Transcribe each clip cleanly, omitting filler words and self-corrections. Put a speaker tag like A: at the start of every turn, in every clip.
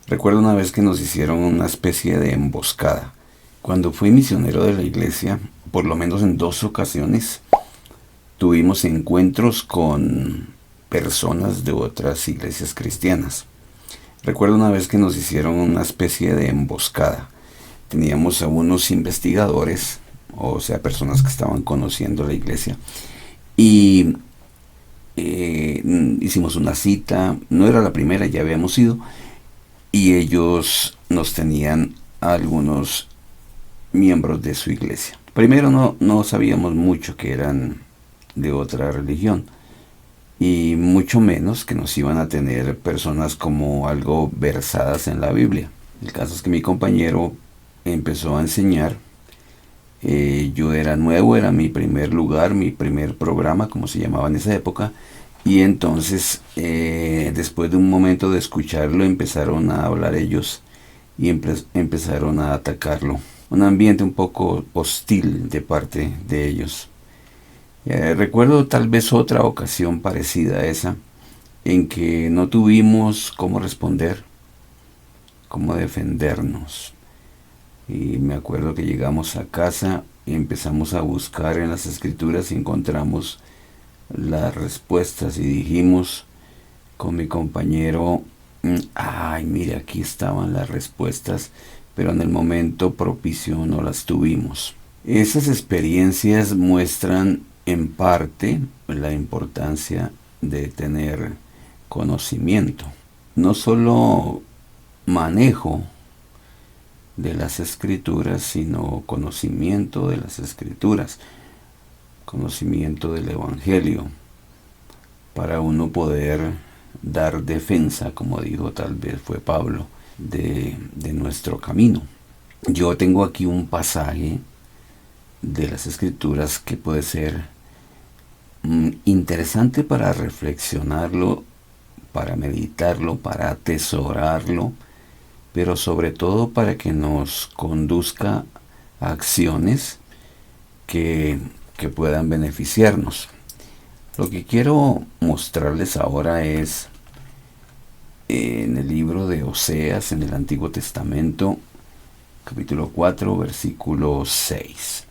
A: Recuerdo una vez que nos hicieron una especie de emboscada. Cuando fui misionero de la iglesia, por lo menos en 2 ocasiones, tuvimos encuentros con personas de otras iglesias cristianas. Recuerdo una vez que nos hicieron una especie de emboscada. Teníamos a unos investigadores, o sea, personas que estaban conociendo la iglesia, y hicimos una cita. No era la primera, ya habíamos ido, y ellos nos tenían a algunos miembros de su iglesia. Primero no sabíamos mucho que eran de otra religión, y mucho menos que nos iban a tener personas como algo versadas en la Biblia. El caso es que mi compañero empezó a enseñar. Yo era nuevo, era mi primer lugar, mi primer programa, como se llamaba en esa época. Y entonces, después de un momento de escucharlo, empezaron a hablar ellos y empezaron a atacarlo. Un ambiente un poco hostil de parte de ellos. Recuerdo tal vez otra ocasión parecida a esa, en que no tuvimos cómo responder, cómo defendernos. Y me acuerdo que llegamos a casa y empezamos a buscar en las escrituras y encontramos las respuestas y dijimos con mi compañero, ay, mire, aquí estaban las respuestas, pero en el momento propicio no las tuvimos. Esas experiencias muestran en parte la importancia de tener conocimiento, no solo manejo de las escrituras, sino conocimiento de las escrituras, conocimiento del evangelio, para uno poder dar defensa, como dijo tal vez fue Pablo, de nuestro camino. Yo tengo aquí un pasaje de las escrituras que puede ser interesante para reflexionarlo, para meditarlo, para atesorarlo, pero sobre todo para que nos conduzca a acciones que puedan beneficiarnos. Lo que quiero mostrarles ahora es en el libro de Oseas, en el Antiguo Testamento, capítulo 4, versículo 6.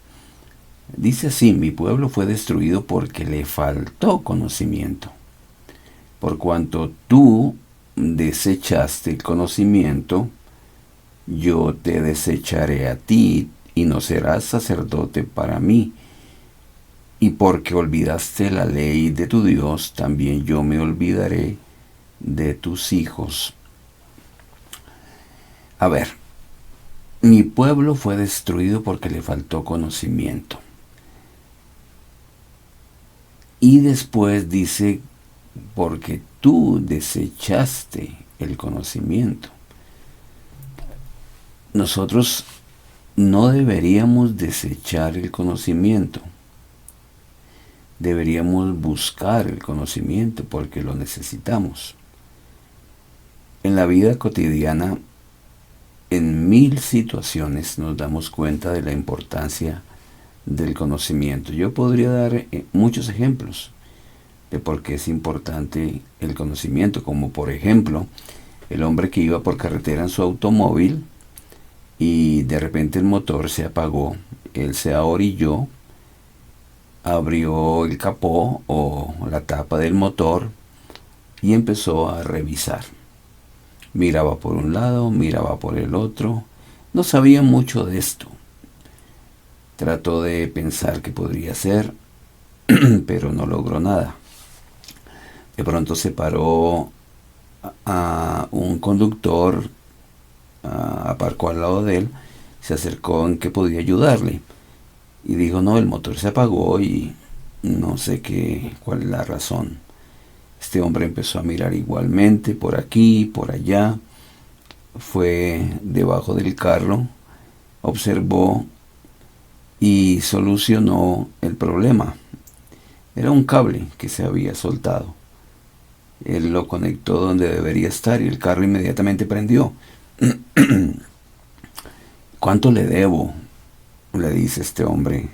A: Dice así: mi pueblo fue destruido porque le faltó conocimiento. Por cuanto tú desechaste el conocimiento, yo te desecharé a ti, y no serás sacerdote para mí. Y porque olvidaste la ley de tu Dios, también yo me olvidaré de tus hijos. A ver, mi pueblo fue destruido porque le faltó conocimiento. Y después dice, porque tú desechaste el conocimiento. Nosotros no deberíamos desechar el conocimiento. Deberíamos buscar el conocimiento porque lo necesitamos. En la vida cotidiana, en 1000 situaciones nos damos cuenta de la importancia del conocimiento. Yo podría dar muchos ejemplos de por qué es importante el conocimiento, como por ejemplo, el hombre que iba por carretera en su automóvil y de repente el motor se apagó, él se ahorilló, abrió el capó o la tapa del motor y empezó a revisar. Miraba por un lado, miraba por el otro, no sabía mucho de esto. Trató de pensar qué podría ser, pero no logró nada. De pronto se paró a un conductor, aparcó al lado de él, se acercó en que podía ayudarle y dijo: no, el motor se apagó y no sé cuál es la razón. Este hombre empezó a mirar igualmente por aquí, por allá, fue debajo del carro, observó y solucionó el problema. Era un cable que se había soltado. Él lo conectó donde debería estar y el carro inmediatamente prendió. ¿Cuánto le debo?, le dice este hombre.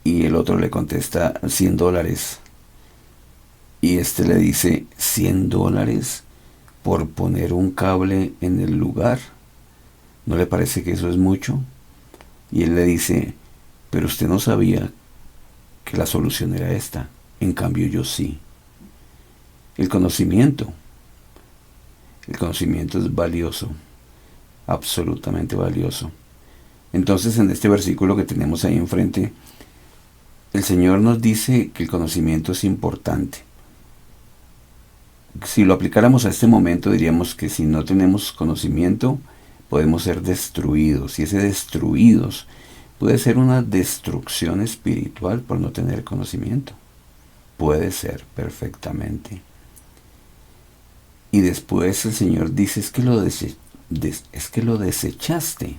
A: Y el otro le contesta: $100. Y este le dice: $100. por poner un cable en el lugar. ¿No le parece que eso es mucho? Y él le dice, pero usted no sabía que la solución era esta. En cambio yo sí. El conocimiento. El conocimiento es valioso, absolutamente valioso. Entonces, en este versículo que tenemos ahí enfrente, el Señor nos dice que el conocimiento es importante. Si lo aplicáramos a este momento, diríamos que si no tenemos conocimiento, podemos ser destruidos. Y ese destruidos puede ser una destrucción espiritual por no tener conocimiento. Puede ser perfectamente. Y después el Señor dice, es que lo desechaste.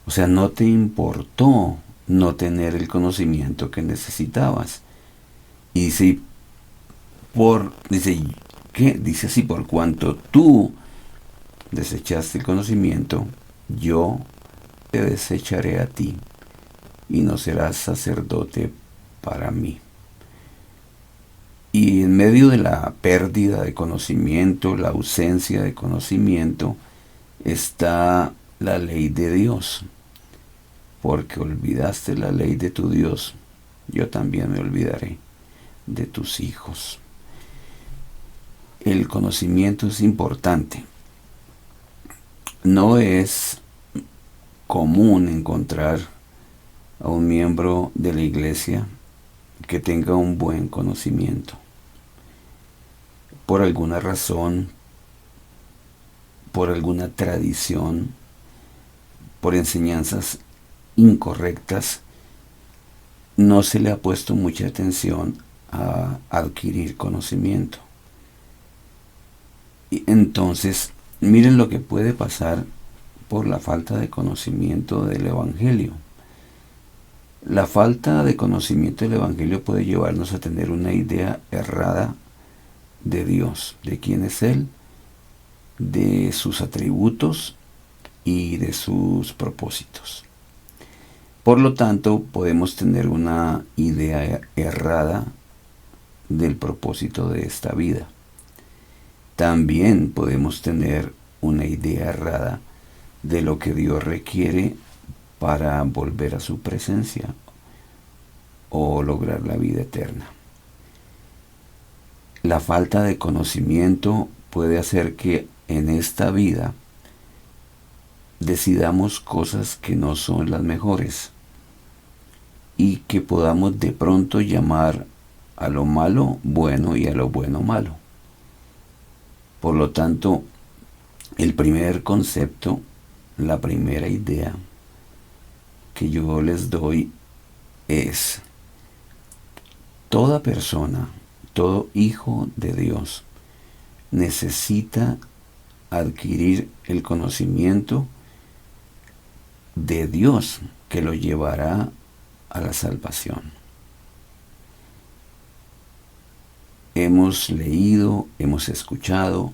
A: O sea, no te importó no tener el conocimiento que necesitabas. Y dice, ¿qué? Dice así, por cuanto tú desechaste el conocimiento, yo te desecharé a ti y no serás sacerdote para mí. Y en medio de la pérdida de conocimiento, la ausencia de conocimiento, está la ley de Dios. Porque olvidaste la ley de tu Dios, yo también me olvidaré de tus hijos. El conocimiento es importante. No es común encontrar a un miembro de la iglesia que tenga un buen conocimiento. Por alguna razón, por alguna tradición, por enseñanzas incorrectas, no se le ha puesto mucha atención a adquirir conocimiento. Y entonces, miren lo que puede pasar por la falta de conocimiento del Evangelio. La falta de conocimiento del Evangelio puede llevarnos a tener una idea errada de Dios, de quién es Él, de sus atributos y de sus propósitos. Por lo tanto, podemos tener una idea errada del propósito de esta vida. También podemos tener una idea errada de lo que Dios requiere para volver a su presencia o lograr la vida eterna. La falta de conocimiento puede hacer que en esta vida decidamos cosas que no son las mejores y que podamos de pronto llamar a lo malo bueno y a lo bueno malo. Por lo tanto, el primer concepto, la primera idea que yo les doy es: toda persona, todo hijo de Dios necesita adquirir el conocimiento de Dios que lo llevará a la salvación. Hemos leído, hemos escuchado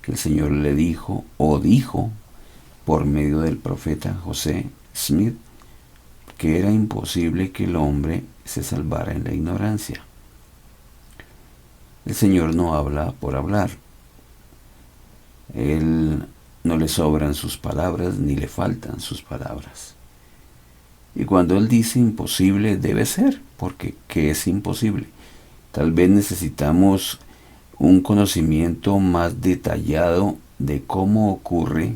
A: que el Señor le dijo por medio del profeta José Smith que era imposible que el hombre se salvara en la ignorancia. El Señor no habla por hablar. Él no le sobran sus palabras ni le faltan sus palabras. Y cuando Él dice imposible, debe ser, porque ¿qué es imposible? Tal vez necesitamos un conocimiento más detallado de cómo ocurre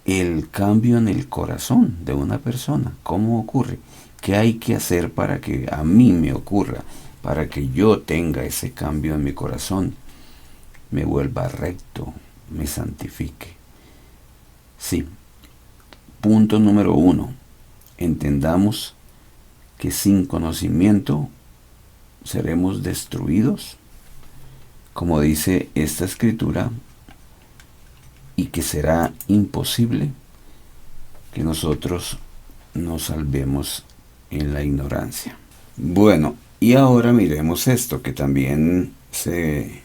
A: el cambio en el corazón de una persona. ¿Cómo ocurre? ¿Qué hay que hacer para que a mí me ocurra? Para que yo tenga ese cambio en mi corazón, me vuelva recto, me santifique. Sí. Punto número 1. Entendamos que sin conocimiento seremos destruidos, como dice esta escritura, y que será imposible que nosotros nos salvemos en la ignorancia. Bueno, y ahora miremos esto, que también se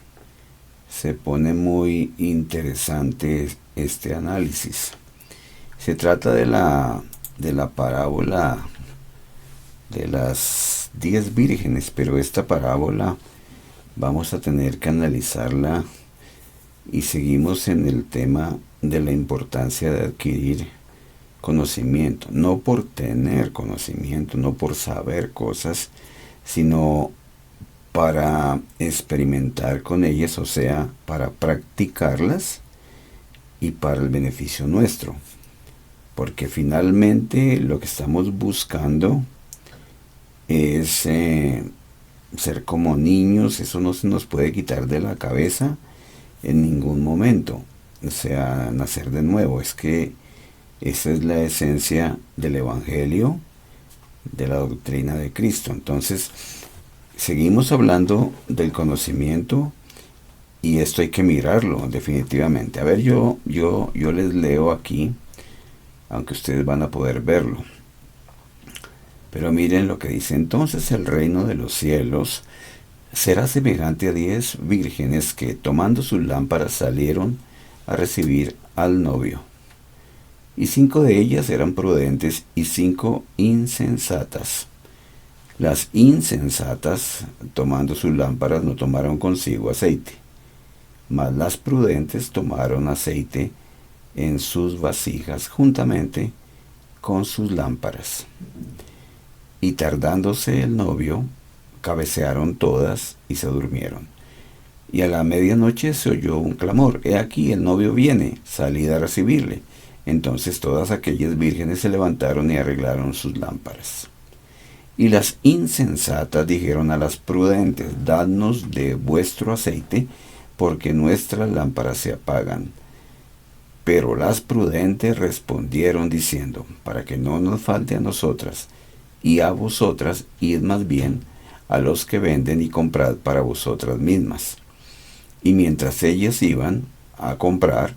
A: pone muy interesante este análisis. Se trata de la parábola de las 10 vírgenes, pero esta parábola vamos a tener que analizarla y seguimos en el tema de la importancia de adquirir conocimiento, no por tener conocimiento, no por saber cosas, sino para experimentar con ellas, o sea, para practicarlas y para el beneficio nuestro. Porque finalmente lo que estamos buscando es ser como niños. Eso no se nos puede quitar de la cabeza en ningún momento. O sea, nacer de nuevo. Es que esa es la esencia del Evangelio, de la doctrina de Cristo. Entonces, seguimos hablando del conocimiento y esto hay que mirarlo definitivamente. A ver, yo les leo aquí, aunque ustedes van a poder verlo. Pero miren lo que dice: entonces el reino de los cielos será semejante a 10 vírgenes que, tomando sus lámparas, salieron a recibir al novio. Y 5 de ellas eran prudentes y 5 insensatas. Las insensatas, tomando sus lámparas, no tomaron consigo aceite, mas las prudentes tomaron aceite en sus vasijas juntamente con sus lámparas. Y tardándose el novio, cabecearon todas y se durmieron. Y a la medianoche se oyó un clamor: he aquí, el novio viene, salid a recibirle. Entonces todas aquellas vírgenes se levantaron y arreglaron sus lámparas. Y las insensatas dijeron a las prudentes: dadnos de vuestro aceite, porque nuestras lámparas se apagan. Pero las prudentes respondieron diciendo: para que no nos falte a nosotras y a vosotras, id más bien a los que venden y comprad para vosotras mismas. Y mientras ellas iban a comprar,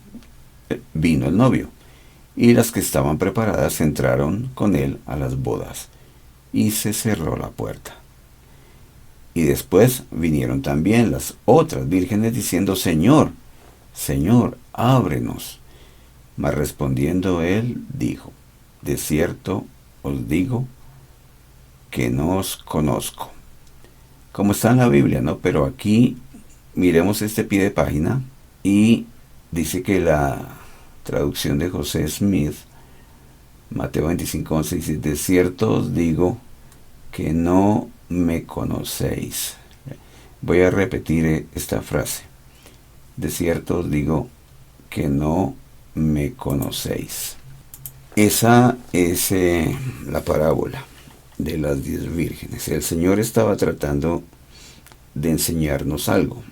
A: vino el novio, y las que estaban preparadas entraron con él a las bodas, y se cerró la puerta. Y después vinieron también las otras vírgenes diciendo: Señor, Señor, ábrenos. Mas respondiendo él, dijo: de cierto os digo que no os conozco. Como está en la Biblia, ¿no? Pero aquí miremos este pie de página y dice que la traducción de José Smith, Mateo 25:11, dice: de cierto os digo que no me conocéis. Voy a repetir esta frase: de cierto os digo que no me conocéis. Esa es la parábola de las 10 vírgenes. El Señor estaba tratando de enseñarnos algo.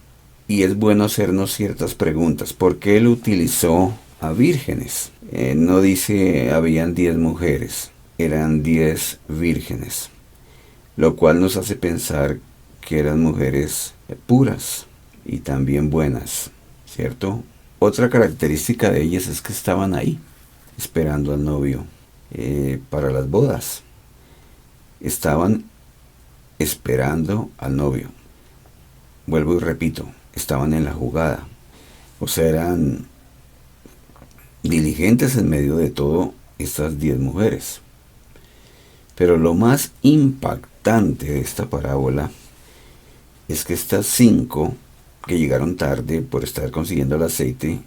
A: Y es bueno hacernos ciertas preguntas. ¿Por qué Él utilizó a vírgenes? No dice habían 10 mujeres, eran 10 vírgenes. Lo cual nos hace pensar que eran mujeres puras y también buenas, ¿cierto? Otra característica de ellas es que estaban ahí, esperando al novio para las bodas. Estaban esperando al novio. Vuelvo y repito, estaban en la jugada. O sea, eran diligentes en medio de todo estas 10 mujeres. Pero lo más impactante de esta parábola es que estas 5 que llegaron tarde por estar consiguiendo el aceite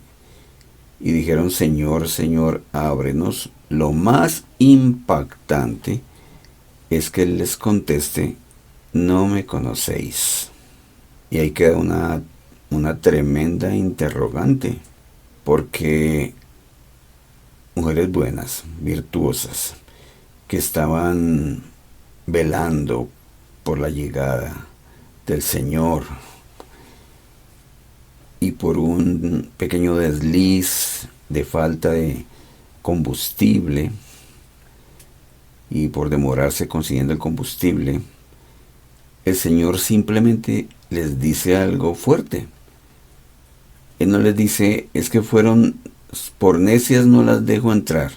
A: y dijeron: Señor, Señor, ábrenos. Lo más impactante es que Él les conteste: no me conocéis. Y ahí queda una tremenda interrogante, porque mujeres buenas, virtuosas, que estaban velando por la llegada del Señor, y por un pequeño desliz de falta de combustible y por demorarse consiguiendo el combustible, el Señor simplemente les dice algo fuerte. Él no les dice: es que fueron por necias, no las dejo entrar,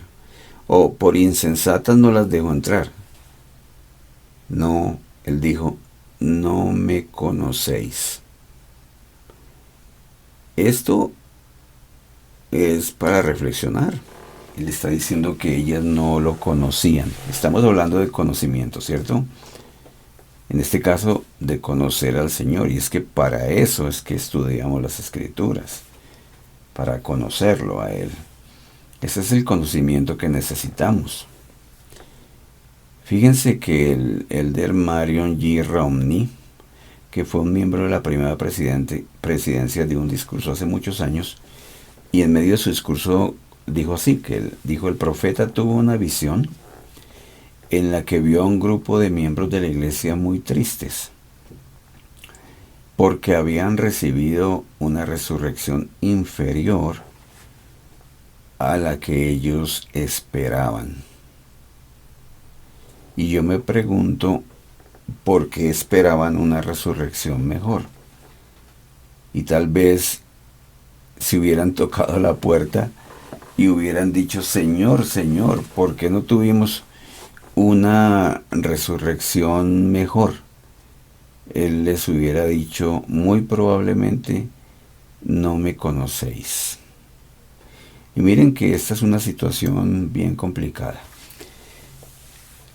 A: o por insensatas no las dejo entrar. No, Él dijo: no me conocéis. Esto es para reflexionar. Él está diciendo que ellas no lo conocían. Estamos hablando de conocimiento, ¿cierto? En este caso, de conocer al Señor. Y es que para eso es que estudiamos las Escrituras, para conocerlo a Él. Ese es el conocimiento que necesitamos. Fíjense que el elder Marion G. Romney, que fue un miembro de la primera presidencia, dio un discurso hace muchos años, y en medio de su discurso dijo así, que dijo: el profeta tuvo una visión en la que vio a un grupo de miembros de la iglesia muy tristes, porque habían recibido una resurrección inferior a la que ellos esperaban. Y yo me pregunto, ¿por qué esperaban una resurrección mejor? Y tal vez si hubieran tocado la puerta y hubieran dicho: Señor, Señor, ¿por qué no tuvimos una resurrección mejor? Él les hubiera dicho muy probablemente: no me conocéis. Y miren que esta es una situación bien complicada.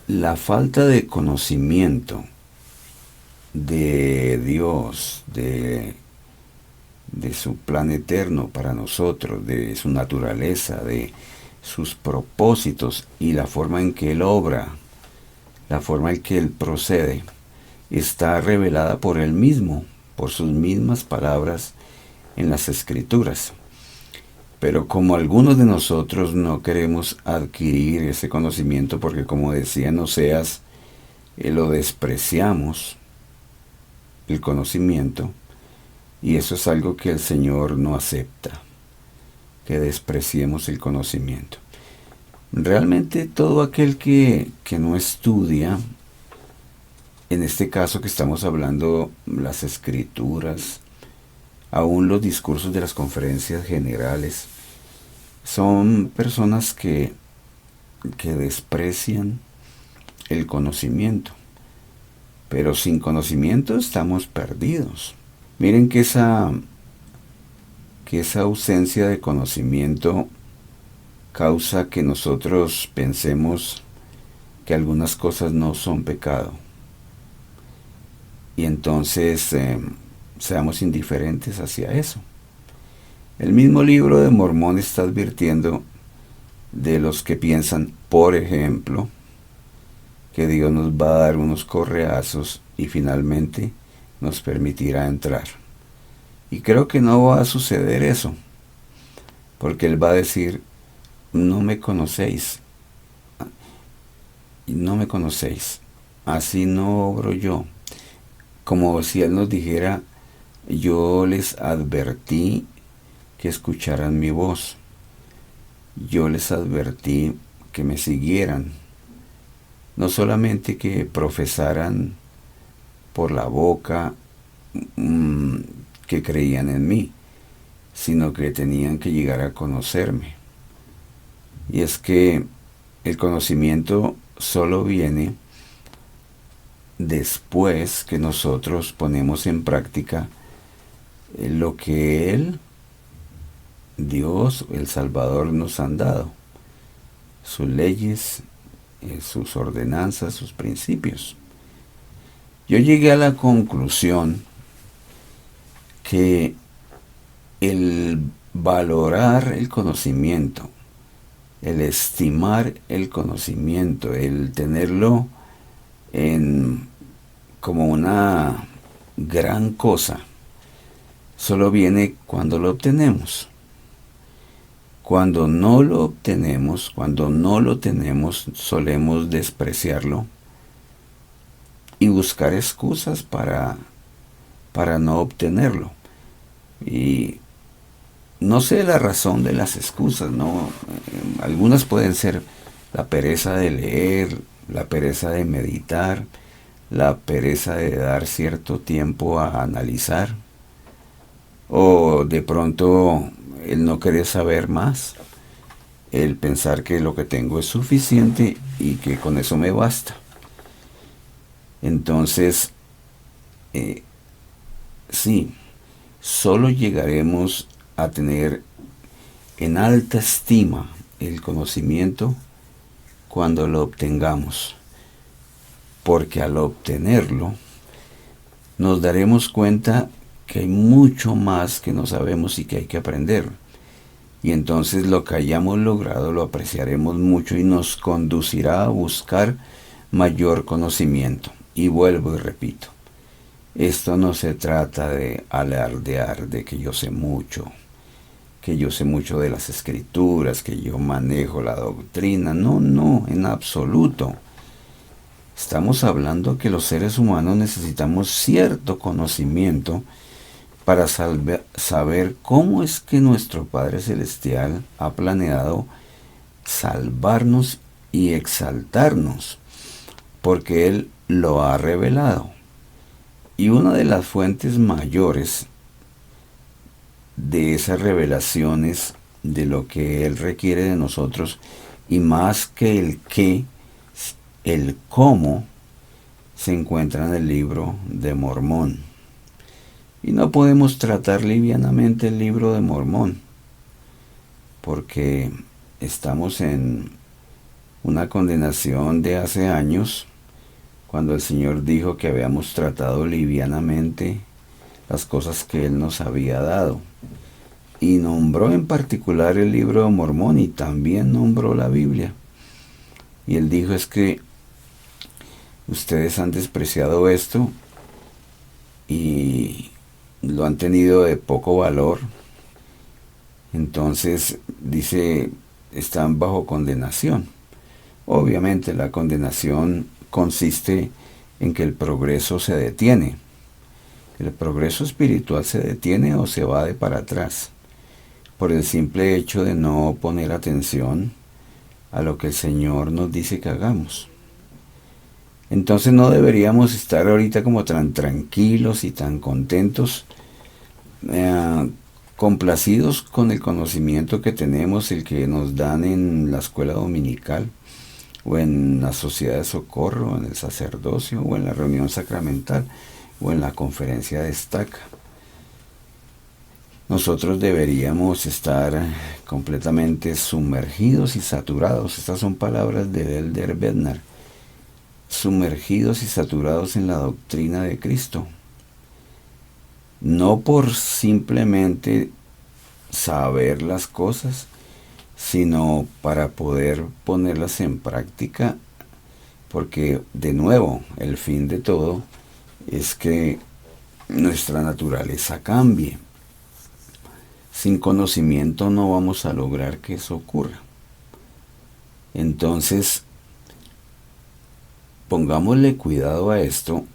A: La falta de conocimiento de Dios, de su plan eterno para nosotros, de su naturaleza, de sus propósitos y la forma en que Él obra, la forma en que Él procede, está revelada por Él mismo, por sus mismas palabras en las Escrituras. Pero como algunos de nosotros no queremos adquirir ese conocimiento, porque como decía en Oseas, lo despreciamos, el conocimiento, y eso es algo que el Señor no acepta, que despreciemos el conocimiento. Realmente todo aquel que no estudia, en este caso que estamos hablando, las Escrituras, aún los discursos de las conferencias generales, son personas que desprecian el conocimiento. Pero sin conocimiento estamos perdidos. Miren que esa ausencia de conocimiento causa que nosotros pensemos que algunas cosas no son pecado. Y entonces seamos indiferentes hacia eso. El mismo libro de Mormón está advirtiendo de los que piensan, por ejemplo, que Dios nos va a dar unos correazos y finalmente nos permitirá entrar. Y creo que no va a suceder eso, porque Él va a decir: no me conocéis, no me conocéis, así no obro yo. Como si Él nos dijera: yo les advertí que escucharan mi voz, yo les advertí que me siguieran, no solamente que profesaran por la boca que creían en mí, sino que tenían que llegar a conocerme. Y es que el conocimiento solo viene después que nosotros ponemos en práctica lo que Él, Dios, el Salvador, nos han dado, sus leyes, sus ordenanzas, sus principios. Yo llegué a la conclusión que el valorar el conocimiento, el estimar el conocimiento, el tenerlo como una gran cosa, solo viene cuando lo obtenemos. Cuando no lo obtenemos, cuando no lo tenemos, solemos despreciarlo y buscar excusas para no obtenerlo. Y no sé la razón de las excusas, ¿no? Algunas pueden ser la pereza de leer, la pereza de meditar, la pereza de dar cierto tiempo a analizar, o de pronto el no querer saber más, el pensar que lo que tengo es suficiente y que con eso me basta. Entonces, sí, solo llegaremos a tener en alta estima el conocimiento cuando lo obtengamos. porque al obtenerlo nos daremos cuenta que hay mucho más que no sabemos y que hay que aprender. Y entonces lo que hayamos logrado lo apreciaremos mucho y nos conducirá a buscar mayor conocimiento. Y vuelvo y repito, esto no se trata de alardear de que yo sé mucho de las escrituras, que yo manejo la doctrina. No, no, en absoluto. Estamos hablando que los seres humanos necesitamos cierto conocimiento para saber cómo es que nuestro Padre Celestial ha planeado salvarnos y exaltarnos, porque Él lo ha revelado. Y una de las fuentes mayores de esas revelaciones de lo que Él requiere de nosotros, y más que el qué, el cómo, se encuentra en el libro de Mormón. Y no podemos tratar livianamente el libro de Mormón, porque estamos en una condenación de hace años, cuando el Señor dijo que habíamos tratado livianamente las cosas que Él nos había dado. Y nombró en particular el libro de Mormón y también nombró la Biblia. Y Él dijo, es que ustedes han despreciado esto y lo han tenido de poco valor. Entonces, dice, están bajo condenación. Obviamente la condenación consiste en que el progreso se detiene. El progreso espiritual se detiene o se va de para atrás, por el simple hecho de no poner atención a lo que el Señor nos dice que hagamos. Entonces no deberíamos estar ahorita como tan tranquilos y tan contentos, complacidos con el conocimiento que tenemos, el que nos dan en la escuela dominical, o en la sociedad de socorro, en el sacerdocio, o en la reunión sacramental, o en la conferencia de estaca. Nosotros deberíamos estar completamente sumergidos y saturados. Estas son palabras de Elder Bednar. Sumergidos y saturados en la doctrina de Cristo. No por simplemente saber las cosas, sino para poder ponerlas en práctica, porque de nuevo, el fin de todo es que nuestra naturaleza cambie. Sin conocimiento no vamos a lograr que eso ocurra. Entonces, pongámosle cuidado a esto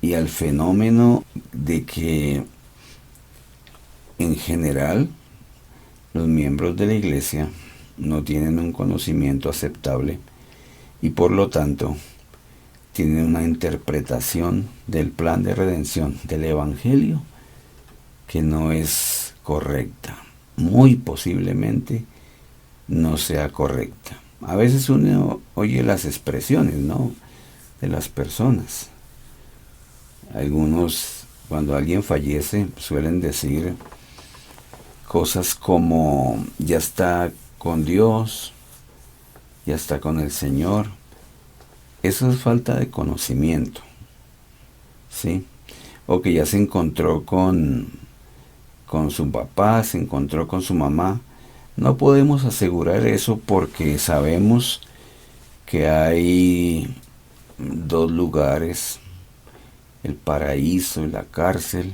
A: y al fenómeno de que en general los miembros de la iglesia no tienen un conocimiento aceptable y por lo tanto tienen una interpretación del plan de redención del Evangelio que no es correcta. Muy posiblemente no sea correcta. A veces uno oye las expresiones, ¿no?, de las personas. Algunos, cuando alguien fallece, suelen decir cosas como, ya está con Dios, ya está con el Señor. Eso es falta de conocimiento, ¿sí? O que ya se encontró con su papá, se encontró con su mamá. No podemos asegurar eso porque sabemos que hay dos lugares, el paraíso y la cárcel,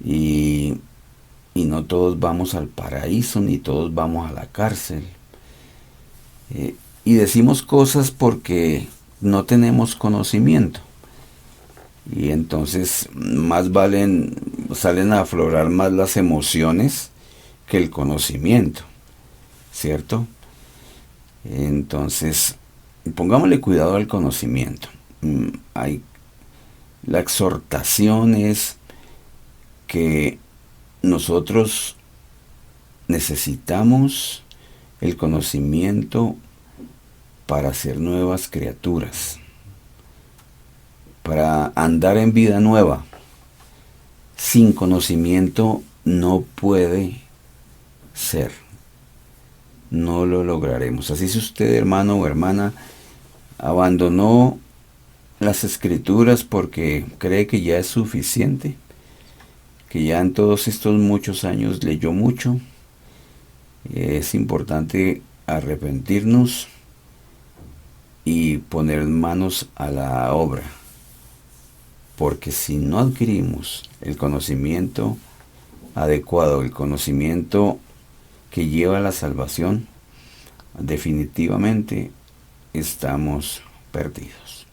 A: y no todos vamos al paraíso ni todos vamos a la cárcel. Y decimos cosas porque no tenemos conocimiento. Y entonces salen a aflorar más las emociones que el conocimiento, ¿cierto? Entonces, pongámosle cuidado al conocimiento. La exhortación es que nosotros necesitamos el conocimiento para ser nuevas criaturas, para andar en vida nueva. Sin conocimiento no puede ser. No lo lograremos. Así si usted, hermano o hermana, abandonó las escrituras porque cree que ya es suficiente, que ya en todos estos muchos años leyó mucho. Es importante arrepentirnos y poner manos a la obra, porque si no adquirimos el conocimiento adecuado, el conocimiento que lleva a la salvación, definitivamente estamos perdidos.